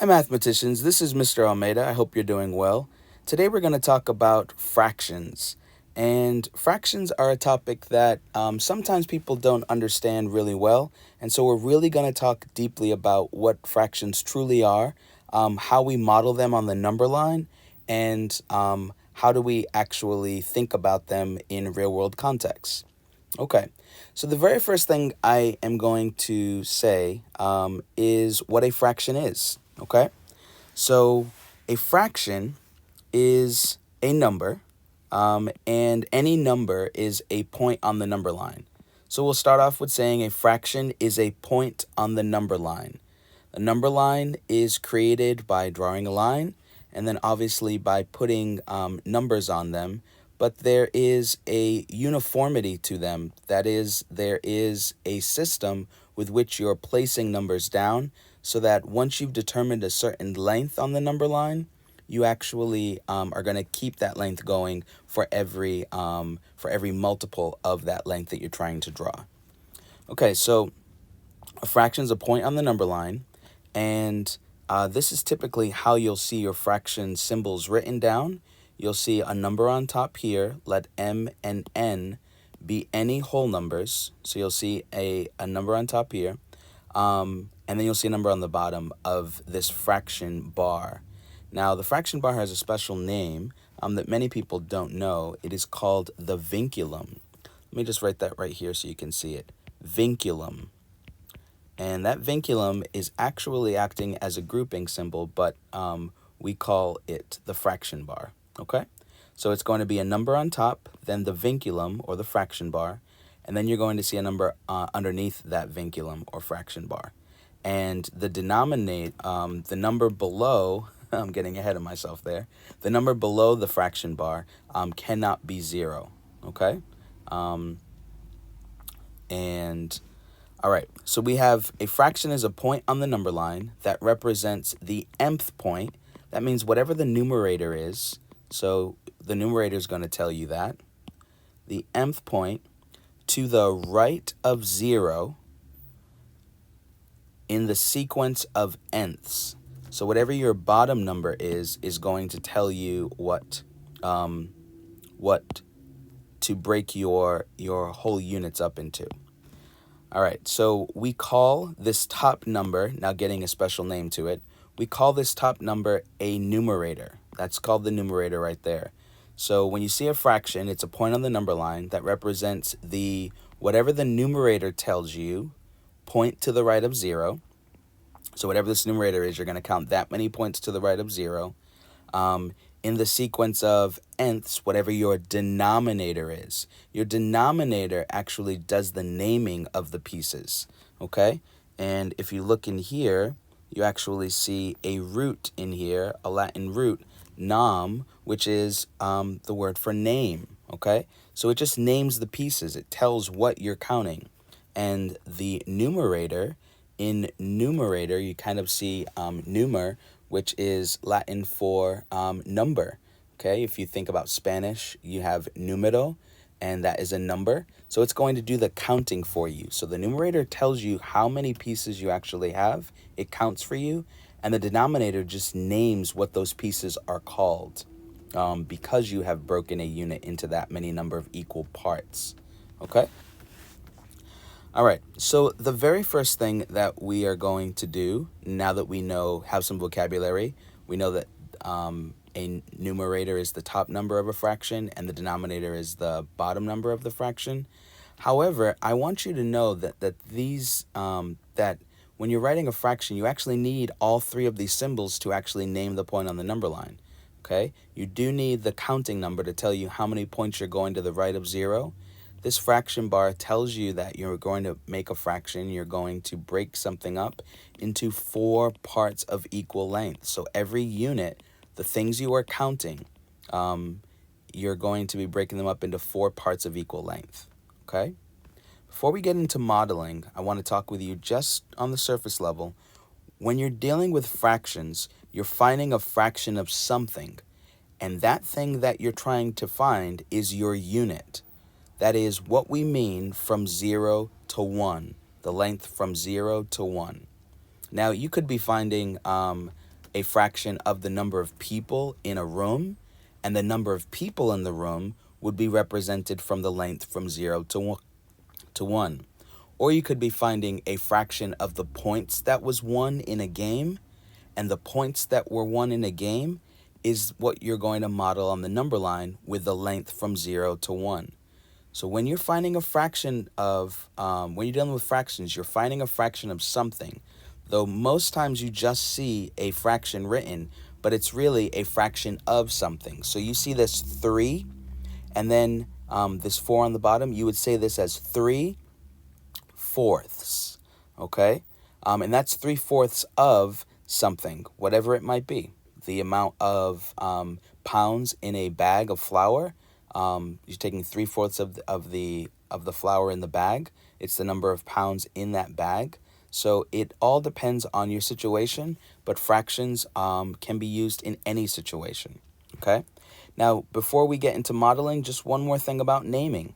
Hi mathematicians, this is Mr. Almeida. I hope you're doing well. Today we're going to talk about fractions. And fractions are a topic that sometimes people don't understand really well. And so we're really going to talk deeply about what fractions truly are, how we model them on the number line, and how do we actually think about them in real world contexts. Okay, so the very first thing I am going to say is what a fraction is. Okay, so a fraction is a number, and any number is a point on the number line. So we'll start off with saying a fraction is a point on the number line. The number line is created by drawing a line and then obviously by putting numbers on them, but there is a uniformity to them. That is, there is a system with which you're placing numbers down so that once you've determined a certain length on the number line, you actually are going to keep that length going for every multiple of that length that you're trying to draw. Okay, so a fraction is a point on the number line, and this is typically how you'll see your fraction symbols written down. You'll see a number on top here. Let m and n be any whole numbers. So you'll see a number on top here, and then you'll see a number on the bottom of this fraction bar. Now, the fraction bar has a special name that many people don't know. It is called the vinculum. Let me just write that right here so you can see it. Vinculum. And that vinculum is actually acting as a grouping symbol, but we call it the fraction bar, okay? So it's going to be a number on top, then the vinculum, or the fraction bar, and then you're going to see a number underneath that vinculum, or fraction bar. And the denominator, the number below, I'm getting ahead of myself there, the number below the fraction bar cannot be 0, okay? All right, so we have a fraction is a point on the number line that represents the nth point. That means whatever the numerator is, so the numerator is going to tell you that. The nth point to the right of 0 in the sequence of nths. So whatever your bottom number is going to tell you what to break your whole units up into. All right, so we call this top number, now getting a special name to it, we call this top number a numerator. That's called the numerator right there. So when you see a fraction, it's a point on the number line that represents whatever the numerator tells you, point to the right of 0. So whatever this numerator is, you're going to count that many points to the right of 0. In the sequence of nths, whatever your denominator is. Your denominator actually does the naming of the pieces, okay? And if you look in here, you actually see a root in here, a Latin root, nom, which is the word for name, okay? So it just names the pieces. It tells what you're counting. And the numerator, in numerator, you kind of see numer, which is Latin for number, okay? If you think about Spanish, you have numero, and that is a number. So it's going to do the counting for you. So the numerator tells you how many pieces you actually have. It counts for you. And the denominator just names what those pieces are called because you have broken a unit into that many number of equal parts, okay? All right, so the very first thing that we are going to do, now that we have some vocabulary, we know that a numerator is the top number of a fraction and the denominator is the bottom number of the fraction. However, I want you to know that that when you're writing a fraction, you actually need all three of these symbols to actually name the point on the number line, okay? You do need the counting number to tell you how many points you're going to the right of 0. This fraction bar tells you that you're going to make a fraction. You're going to break something up into 4 parts of equal length. So every unit, the things you are counting, you're going to be breaking them up into 4 parts of equal length, okay? Before we get into modeling, I want to talk with you just on the surface level. When you're dealing with fractions, you're finding a fraction of something, and that thing that you're trying to find is your unit. That is what we mean from 0 to 1, the length from 0 to 1. Now, you could be finding a fraction of the number of people in a room, and the number of people in the room would be represented from the length from 0 to 1. Or you could be finding a fraction of the points that was won in a game, and the points that were won in a game is what you're going to model on the number line with the length from 0 to 1. So when you're finding a fraction of, when you're dealing with fractions, you're finding a fraction of something. Though most times you just see a fraction written, but it's really a fraction of something. So you see this 3, and then this 4 on the bottom, you would say this as 3/4, okay? And that's 3/4 of something, whatever it might be. The amount of pounds in a bag of flour, you're taking 3/4 of the flour in the bag. It's the number of pounds in that bag. So it all depends on your situation, but fractions can be used in any situation, okay? Now, before we get into modeling, just one more thing about naming.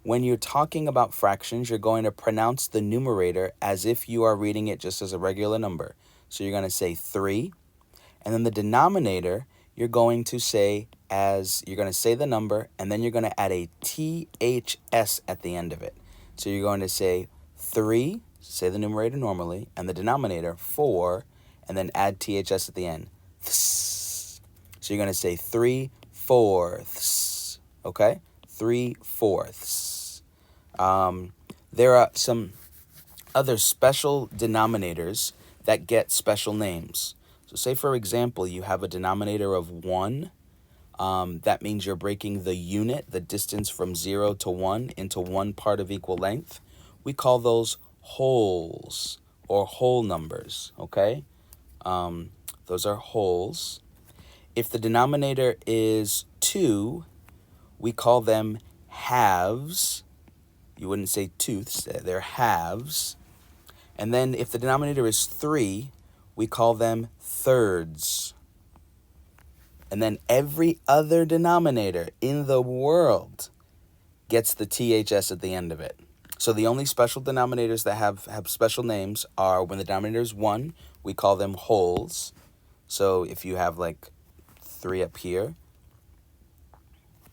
When you're talking about fractions, you're going to pronounce the numerator as if you are reading it just as a regular number. So you're going to say 3, and then the denominator, you're going to say the number, and then you're going to add a THS at the end of it. So you're going to say 3, say the numerator normally, and the denominator 4, and then add THS at the end. So you're going to say 3/4, okay? 3/4. There are some other special denominators that get special names. So say, for example, you have a denominator of 1. That means you're breaking the unit, the distance from 0 to 1, into one part of equal length. We call those wholes or whole numbers, okay? Those are wholes. If the denominator is 2, we call them halves. You wouldn't say tooths, they're halves. And then if the denominator is 3, we call them thirds. And then every other denominator in the world gets the THS at the end of it. So the only special denominators that have special names are when the denominator is 1, we call them wholes. So if you have like 3 up here,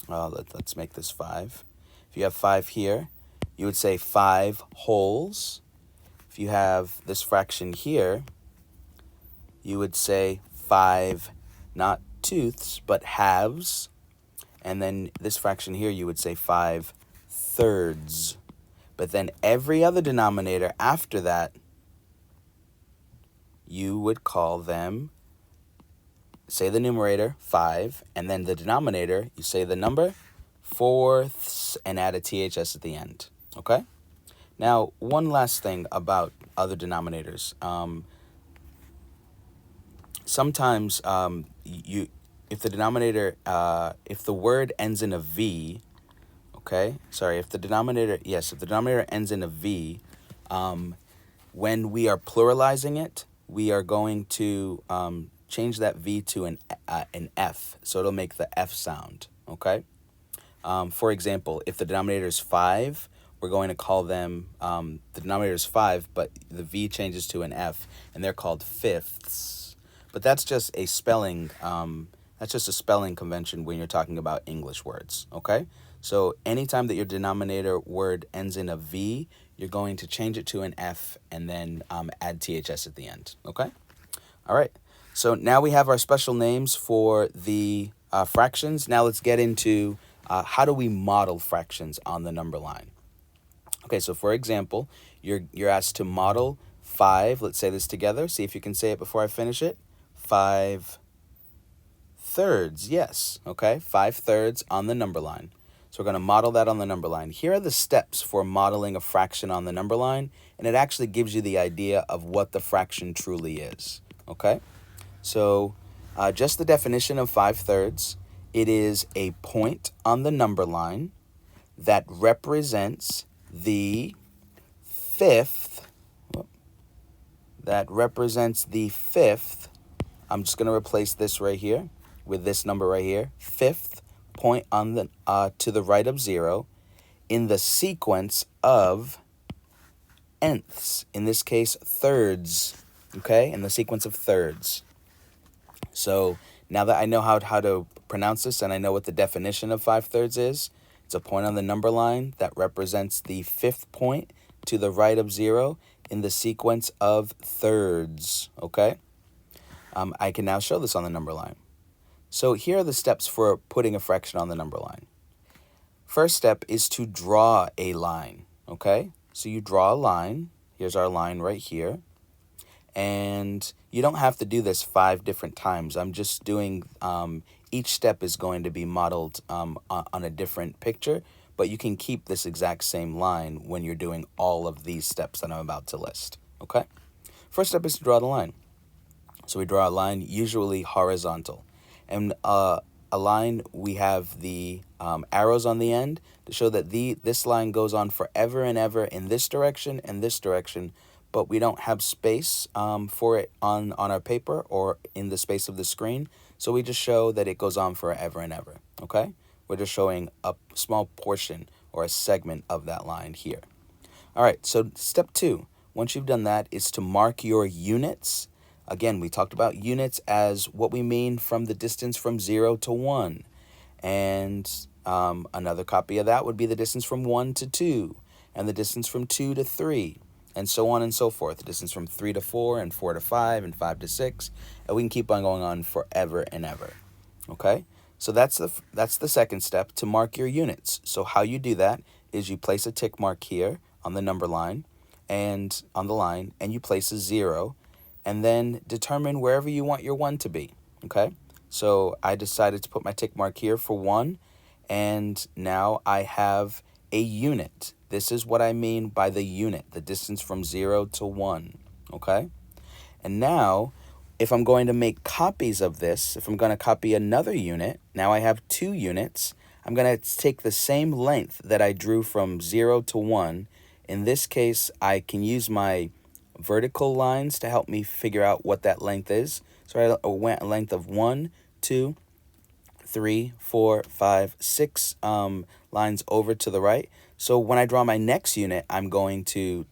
let's make this 5. If you have 5 here, you would say 5 wholes. If you have this fraction here, you would say 5, not tooths, but halves. And then this fraction here, you would say 5 thirds. But then every other denominator after that, you would call them, say the numerator, 5, and then the denominator, you say the number, fourths, and add a THS at the end, okay? Now, one last thing about other denominators. Sometimes if the denominator, if the word ends in a V, okay? Sorry, if the denominator ends in a V, when we are pluralizing it, we are going to change that V to an F, so it'll make the F sound, okay? For example, if the denominator is 5, we're going to call them, the denominator is 5, but the V changes to an F, and they're called fifths. But that's just a spelling, convention when you're talking about English words, okay? So anytime that your denominator word ends in a V, you're going to change it to an F and then add THS at the end, okay? All right, so now we have our special names for the fractions. Now let's get into how do we model fractions on the number line. Okay, so for example, you're asked to model 5. Let's say this together. See if you can say it before I finish it. 5 thirds, yes, okay? 5 thirds on the number line. So we're going to model that on the number line. Here are the steps for modeling a fraction on the number line, and it actually gives you the idea of what the fraction truly is, okay? So just the definition of 5 thirds, it is a point on the number line that represents the fifth, I'm just going to replace this right here with this number right here, 5th point on the to the right of 0 in the sequence of nths, in this case thirds, okay, in the sequence of thirds. So now that I know how to pronounce this and I know what the definition of 5/3 is, it's a point on the number line that represents the fifth point to the right of 0 in the sequence of thirds, okay? I can now show this on the number line. So here are the steps for putting a fraction on the number line. First step is to draw a line, okay? So you draw a line. Here's our line right here. And you don't have to do this 5 different times. I'm just doing, each step is going to be modeled on a different picture, but you can keep this exact same line when you're doing all of these steps that I'm about to list, okay? First step is to draw the line. So we draw a line, usually horizontal. And a line, we have the arrows on the end to show that this line goes on forever and ever in this direction and this direction, but we don't have space for it on our paper or in the space of the screen. So we just show that it goes on forever and ever, okay? We're just showing a small portion or a segment of that line here. All right, so step 2, once you've done that, is to mark your units. Again, we talked about units as what we mean from the distance from 0 to 1. And another copy of that would be the distance from 1 to 2, and the distance from 2 to 3, and so on and so forth. The distance from 3 to 4, and 4 to 5, and 5 to 6. And we can keep on going on forever and ever. Okay? So that's the second step, to mark your units. So how you do that is you place a tick mark here on the number line, and on the line, and you place a 0, and then determine wherever you want your 1 to be, okay? So I decided to put my tick mark here for 1, and now I have a unit. This is what I mean by the unit, the distance from 0 to 1, okay? And now, if I'm going to make copies of this, if I'm going to copy another unit, now I have 2 units. I'm going to take the same length that I drew from 0 to 1. In this case, I can use my vertical lines to help me figure out what that length is. So I went a length of 1, 2, 3, 4, 5, 6 lines over to the right. So when I draw my next unit, I'm going to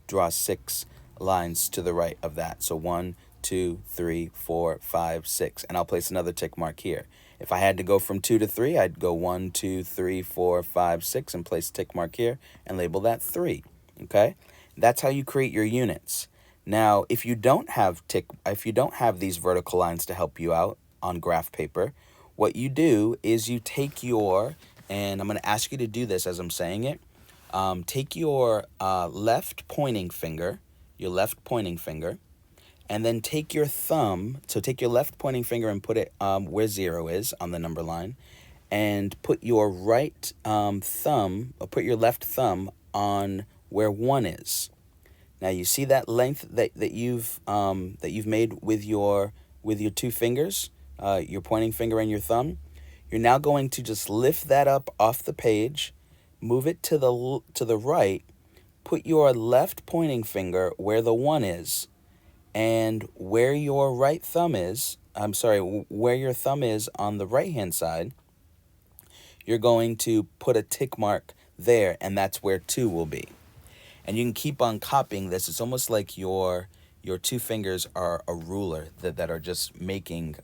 draw 6 lines to the right of that. So 1, 2, 3, 4, 5, 6, and I'll place another tick mark here. If I had to go from 2 to 3, I'd go 1, 2, 3, 4, 5, 6, and place a tick mark here and label that 3. Okay? That's how you create your units. Now, if you don't have these vertical lines to help you out on graph paper, what you do is you take and I'm going to ask you to do this as I'm saying it, take your left pointing finger, and then take your thumb, so take your left pointing finger and put it where 0 is on the number line, and put your right thumb, or put your left thumb on where 1 is. Now you see that length that you've made with your 2 fingers, your pointing finger and your thumb. You're now going to just lift that up off the page, move it to the right, put your left pointing finger where the 1 is, and where your thumb is on the right hand side, you're going to put a tick mark there, and that's where 2 will be. And you can keep on copying this. It's almost like your 2 fingers are a ruler that are just making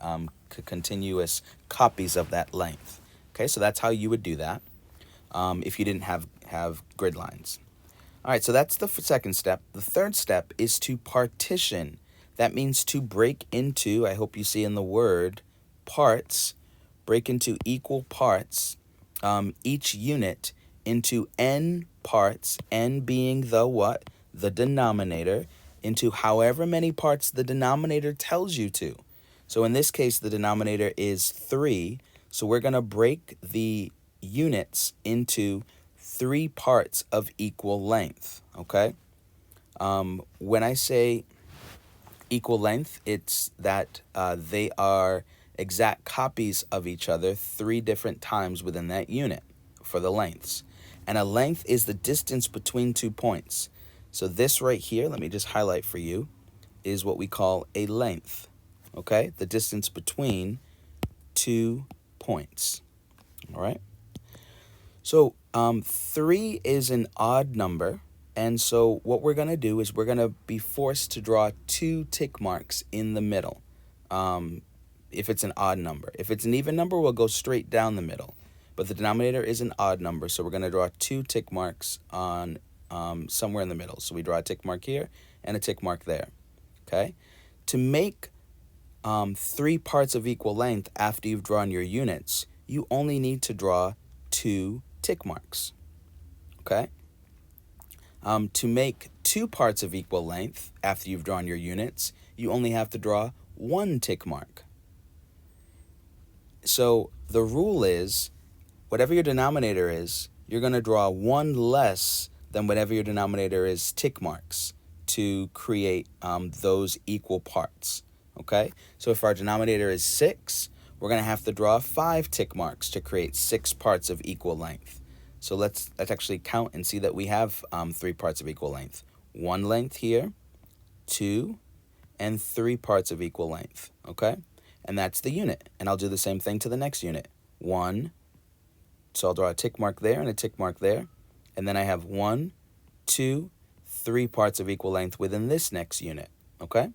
continuous copies of that length. Okay, so that's how you would do that if you didn't have grid lines. All right, so that's the second step. The third step is to partition. That means to break into, I hope you see in the word, parts, break into equal parts, each unit into n parts, n being the what? The denominator, into however many parts the denominator tells you to. So in this case, the denominator is 3, so we're going to break the units into 3 parts of equal length, okay? When I say equal length, it's that they are exact copies of each other 3 different times within that unit for the lengths. And a length is the distance between 2 points. So this right here, let me just highlight for you, is what we call a length, okay? The distance between 2 points, all right? So 3 is an odd number, and so what we're going to do is we're going to be forced to draw 2 tick marks in the middle. if it's an odd number. If it's an even number, we'll go straight down the middle. But the denominator is an odd number, so we're going to draw 2 tick marks on somewhere in the middle. So we draw a tick mark here and a tick mark there. Okay? To make 3 parts of equal length after you've drawn your units, you only need to draw 2 tick marks. Okay? To make 2 parts of equal length after you've drawn your units, you only have to draw 1 tick mark. So the rule is, whatever your denominator is, you're going to draw 1 less than whatever your denominator is tick marks to create those equal parts. Okay? So if our denominator is 6, we're going to have to draw 5 tick marks to create 6 parts of equal length. So let's actually count and see that we have 3 parts of equal length. 1 length here, 2, and 3 parts of equal length. Okay? And that's the unit. And I'll do the same thing to the next unit. 1, so I'll draw a tick mark there and a tick mark there. And then I have 1, 2, 3 parts of equal length within this next unit. Okay?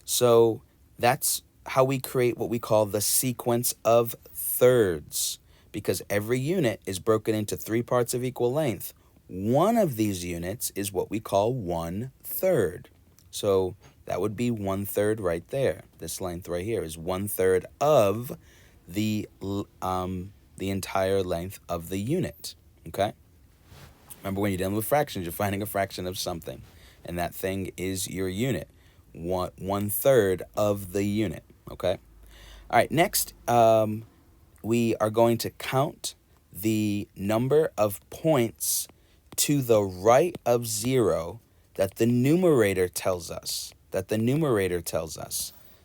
So that's how we create what we call the sequence of thirds. Because every unit is broken into 3 parts of equal length. One of these units is what we call 1/3. So that would be 1/3 right there. This length right here is 1/3 of the entire length of the unit. Okay? Remember, when you're dealing with fractions, you're finding a fraction of something. And that thing is your unit. 1/3 of the unit. Okay? All right, next, we are going to count the number of points to the right of 0 that the numerator tells us.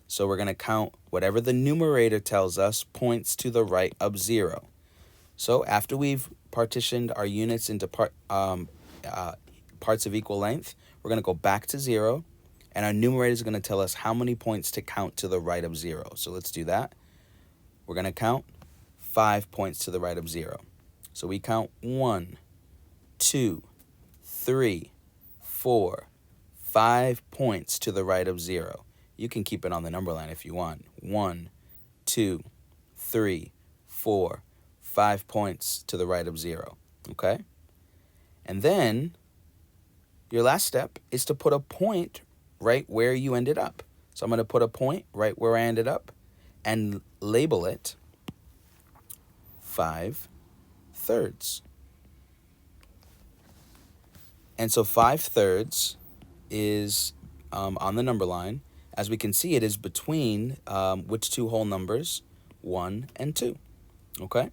So we're going to count whatever the numerator tells us points to the right of 0. So after we've partitioned our units into parts of equal length, we're going to go back to 0, and our numerator is going to tell us how many points to count to the right of 0. So let's do that. We're going to count 5 points to the right of 0. So we count 1, 2, 3, 4, 5 points to the right of 0. You can keep it on the number line if you want. 1, 2, 3, 4, 5 points to the right of 0. Okay? And then your last step is to put a point right where you ended up. So I'm going to put a point right where I ended up and label it 5/3. And so 5/3 is on the number line. As we can see, it is between which 2 whole numbers? 1 and 2. Okay?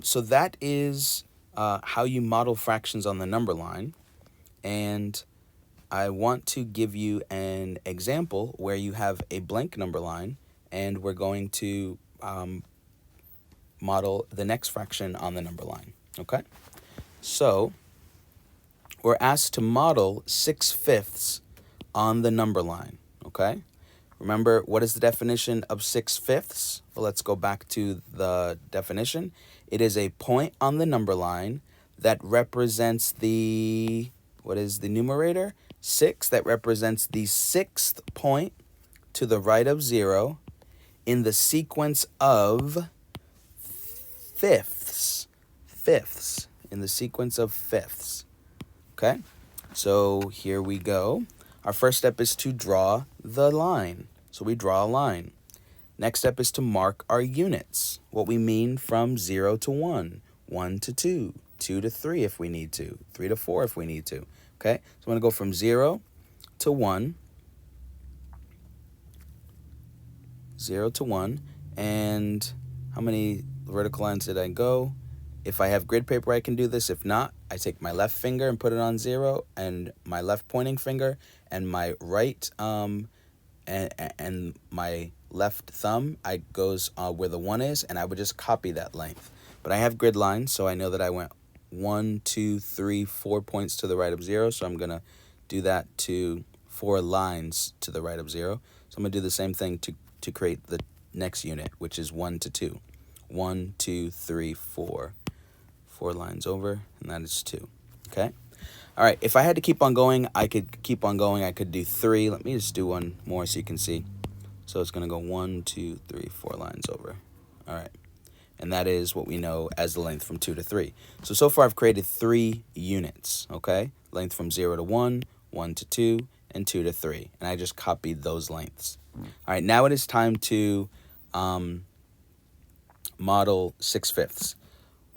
So that is how you model fractions on the number line. And I want to give you an example where you have a blank number line, and we're going to model the next fraction on the number line. Okay? So we're asked to model 6/5 on the number line. Okay? Remember, what is the definition of 6/5? Well, let's go back to the definition. It is a point on the number line that represents the, what is the numerator? 6, that represents the 6th point to the right of 0 in the sequence of fifths. In the sequence of fifths. Okay? So here we go. Our first step is to draw the line. So we draw a line. Next step is to mark our units, what we mean from 0 to 1, 1 to 2, 2 to 3 if we need to, 3 to 4 if we need to. Okay? So I'm going to go from 0 to 1, 0 to 1, and how many vertical lines did I go? If I have grid paper, I can do this. If not, I take my left finger and put it on 0, and my left pointing finger, and my right and my left thumb, I goes where the 1 is, and I would just copy that length. But I have grid lines, so I know that I went 1, 2, 3, 4 points to the right of 0, so I'm going to do that to 4 lines to the right of 0. So I'm going to do the same thing to create the next unit, which is 1 to 2. 1, 2, 3, 4. 4 lines over, and that is 2. Okay? All right, if I had to keep on going, I could keep on going. I could do 3. Let me just do one more so you can see. So it's going to go 1, 2, 3, 4 lines over. All right. And that is what we know as the length from 2 to 3. So far I've created 3 units, okay? Length from 0 to 1, 1 to 2, and 2 to 3. And I just copied those lengths. All right, now it is time to model 6/5.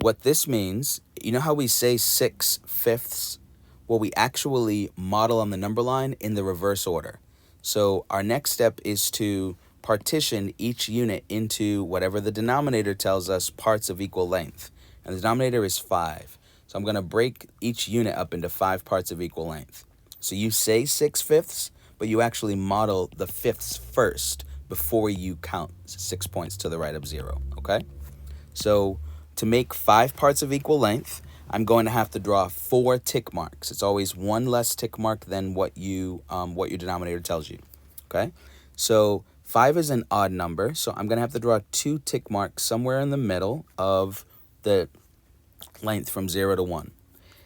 What this means, you know how we say 6/5? Well, we actually model on the number line in the reverse order. So our next step is to partition each unit into whatever the denominator tells us parts of equal length. And the denominator is 5. So I'm going to break each unit up into 5 parts of equal length. So you say 6/5, but you actually model the fifths first before you count 6 points to the right of 0, okay? So to make 5 parts of equal length, I'm going to have to draw 4 tick marks. It's always one less tick mark than what your denominator tells you, okay? So 5 is an odd number, so I'm going to have to draw 2 tick marks somewhere in the middle of the length from 0 to 1.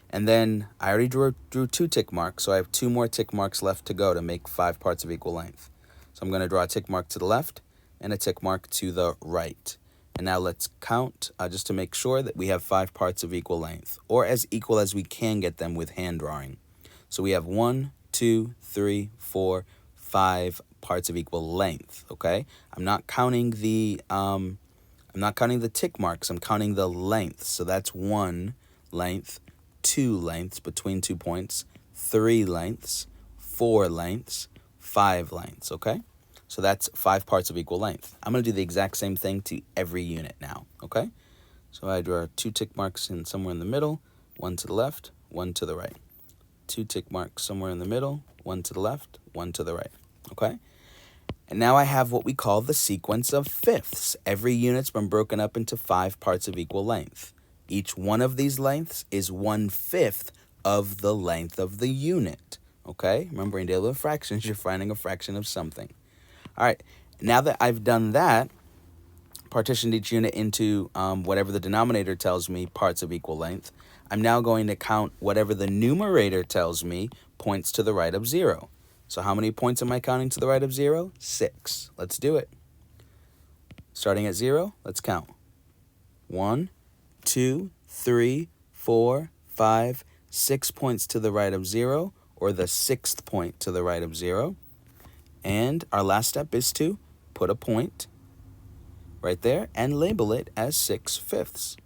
And then I already drew 2 tick marks, so I have 2 more tick marks left to go to make 5 parts of equal length. So I'm going to draw a tick mark to the left and a tick mark to the right. And now let's count just to make sure that we have 5 parts of equal length, or as equal as we can get them with hand drawing. So we have 1, 2, 3, 4, 5 parts of equal length, okay? I'm not counting the tick marks, I'm counting the length. So that's 1 length, 2 lengths between 2 points, 3 lengths, 4 lengths, 5 lengths, okay? So that's 5 parts of equal length. I'm going to do the exact same thing to every unit now, okay? So I draw 2 tick marks in somewhere in the middle, 1 to the left, 1 to the right. 2 tick marks somewhere in the middle, 1 to the left, 1 to the right, okay? And now I have what we call the sequence of fifths. Every unit's been broken up into 5 parts of equal length. Each one of these lengths is 1/5 of the length of the unit, okay? Remember, in dealing with fractions, you're finding a fraction of something. All right, now that I've done that, partitioned each unit into whatever the denominator tells me, parts of equal length, I'm now going to count whatever the numerator tells me, points to the right of 0. So how many points am I counting to the right of 0? 6. Let's do it. Starting at 0, let's count. 1, 2, 3, 4, 5, 6 points to the right of 0, or the 6th point to the right of 0. And our last step is to put a point right there and label it as 6/5.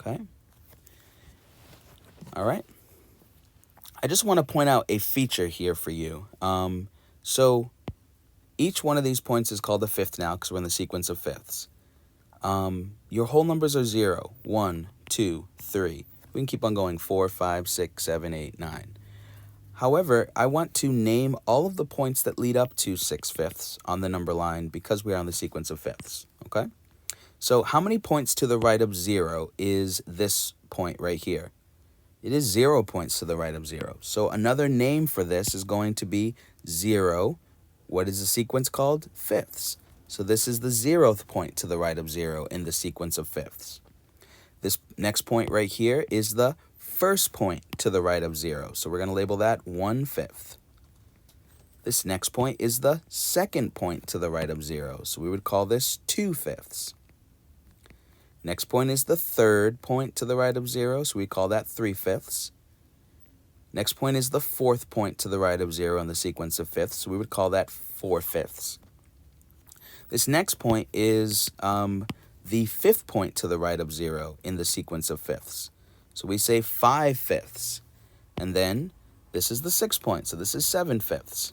Okay? All right. I just want to point out a feature here for you. So each one of these points is called a fifth now because we're in the sequence of fifths. Your whole numbers are 0, 1, 2, 3. We can keep on going, 4, 5, 6, 7, 8, 9. However, I want to name all of the points that lead up to 6/5 on the number line because we are on the sequence of fifths, okay? So how many points to the right of 0 is this point right here? It is 0 points to the right of 0. So another name for this is going to be 0. What is the sequence called? Fifths. So this is the 0th point to the right of 0 in the sequence of fifths. This next point right here is the first point to the right of 0. So we're going to label that 1/5. This next point is the second point to the right of 0. So we would call this 2/5. Next point is the third point to the right of 0. So we call that 3/5. Next point is the fourth point to the right of 0 in the sequence of fifths. So we would call that 4/5. This next point is the fifth point to the right of 0 in the sequence of fifths. So we say 5/5. And then this is the 6th point. So this is 6/5.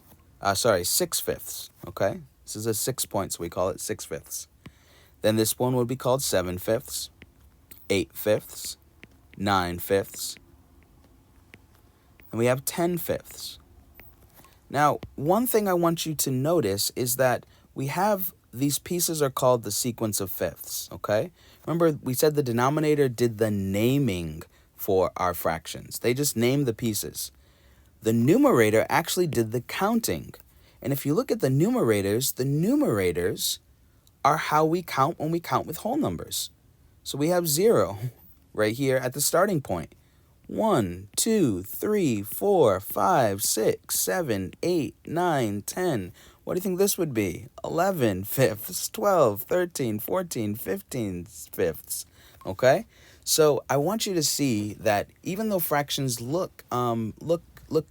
Okay? This is a 6 point, so we call it 6/5. Then this one would be called 7/5, 8/5, 9/5, and we have 10/5. Now, one thing I want you to notice is that we have these pieces are called the sequence of fifths, okay? Remember, we said the denominator did the naming for our fractions. They just named the pieces. The numerator actually did the counting. And if you look at the numerators are how we count when we count with whole numbers. So we have 0 right here at the starting point. 1, 2, 3, 4, 5, 6, 7, 8, 9, 10. What do you think this would be? 11 fifths, 12, 13, 14, 15 fifths. Okay? So I want you to see that even though fractions look,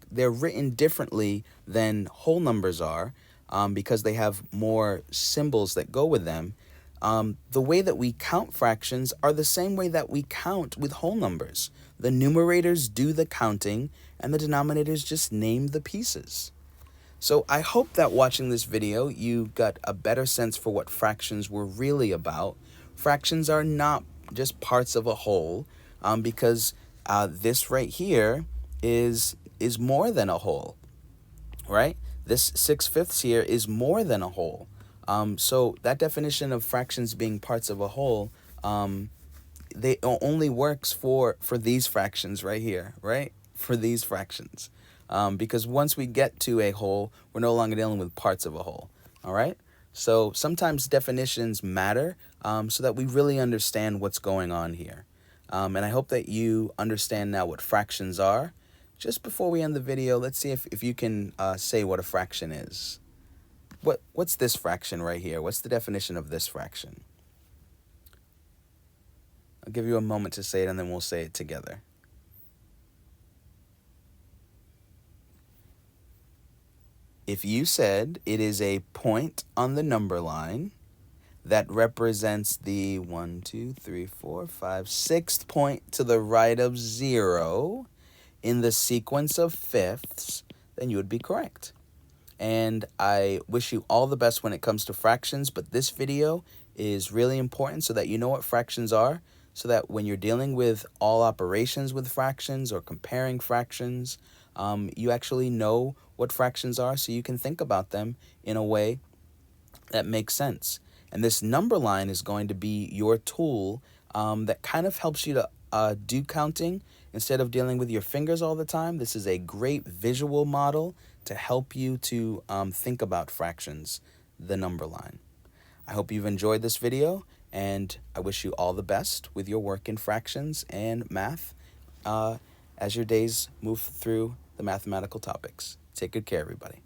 they're written differently than whole numbers are, because they have more symbols that go with them. The way that we count fractions are the same way that we count with whole numbers. The numerators do the counting, and the denominators just name the pieces. So I hope that watching this video, you got a better sense for what fractions were really about. Fractions are not just parts of a whole, because this right here is more than a whole, right? This 6/5 here is more than a whole. So that definition of fractions being parts of a whole, they only works for these fractions right here, right? For these fractions. Because once we get to a whole, we're no longer dealing with parts of a whole, all right? So sometimes definitions matter, so that we really understand what's going on here. And I hope that you understand now what fractions are. Just before we end the video, let's see if you can say what a fraction is. What's this fraction right here? What's the definition of this fraction? I'll give you a moment to say it, and then we'll say it together. If you said it is a point on the number line that represents the 1, 2, 3, 4, 5, 6th point to the right of 0 in the sequence of fifths, then you would be correct. And I wish you all the best when it comes to fractions, but this video is really important so that you know what fractions are, so that when you're dealing with all operations with fractions or comparing fractions, you actually know what fractions are, so you can think about them in a way that makes sense. And this number line is going to be your tool that kind of helps you to do counting instead of dealing with your fingers all the time. This is a great visual model to help you to think about fractions, the number line. I hope you've enjoyed this video, and I wish you all the best with your work in fractions and math as your days move through the mathematical topics. Take good care, everybody.